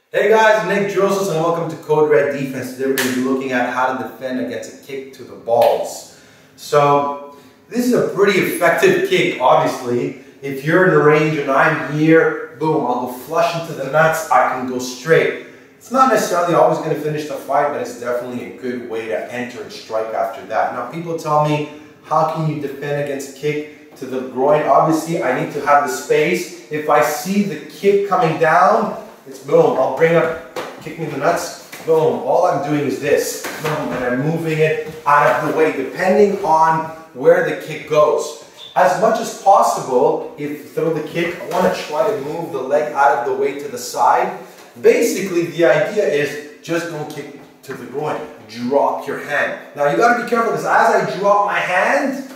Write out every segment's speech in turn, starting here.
Hey guys, Nick Joseph and welcome to Code Red Defense. Today we're going to be looking at how to defend against a kick to the balls. So this is a pretty effective kick, obviously. If you're in the range and I'm here, boom, I'll go flush into the nuts, I can go straight. It's not necessarily always going to finish the fight, but it's definitely a good way to enter and strike after that. Now people tell me, how can you defend against kick to the groin? Obviously I need to have the space. If I see the kick coming down, it's boom, I'll bring up, kick me in the nuts, boom. All I'm doing is this, boom, and I'm moving it out of the way, depending on where the kick goes. As much as possible, if you throw the kick, I want to try to move the leg out of the way to the side. Basically, the idea is just don't kick to the groin, drop your hand. Now you got to be careful because as I drop my hand,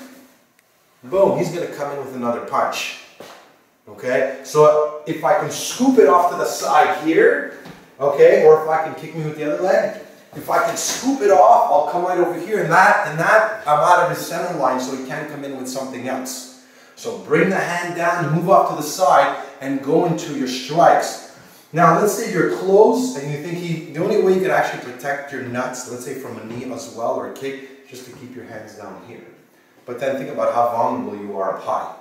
boom, he's going to come in with another punch. Okay, so if I can scoop it off to the side here, okay, or if I can kick me with the other leg, if I can scoop it off, I'll come right over here, and that I'm out of his center line, so he can't come in with something else. So bring the hand down, move off to the side, and go into your strikes. Now, let's say you're close, and you think the only way you can actually protect your nuts, let's say from a knee as well, or a kick, just to keep your hands down here. But then think about how vulnerable you are up high.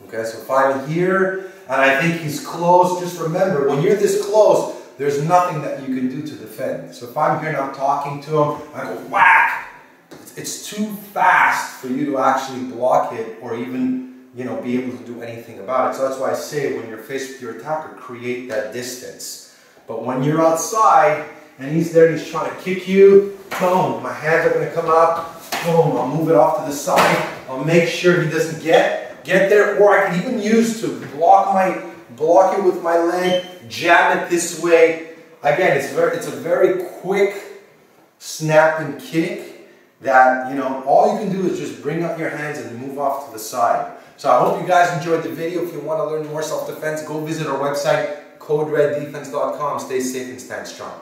Okay, so if I'm here and I think he's close, just remember, when you're this close, there's nothing that you can do to defend. So if I'm here and I'm talking to him, I go whack. It's too fast for you to actually block it or even, be able to do anything about it. So that's why I say when you're faced with your attacker, create that distance. But when you're outside and he's there and he's trying to kick you, boom, my hands are going to come up, boom, I'll move it off to the side. I'll make sure he doesn't get there, or I can even use to block it with my leg, jam it this way. Again, it's a very quick snap and kick that, all you can do is just bring up your hands and move off to the side. So I hope you guys enjoyed the video. If you want to learn more self-defense, go visit our website, codereddefense.com. Stay safe and stand strong.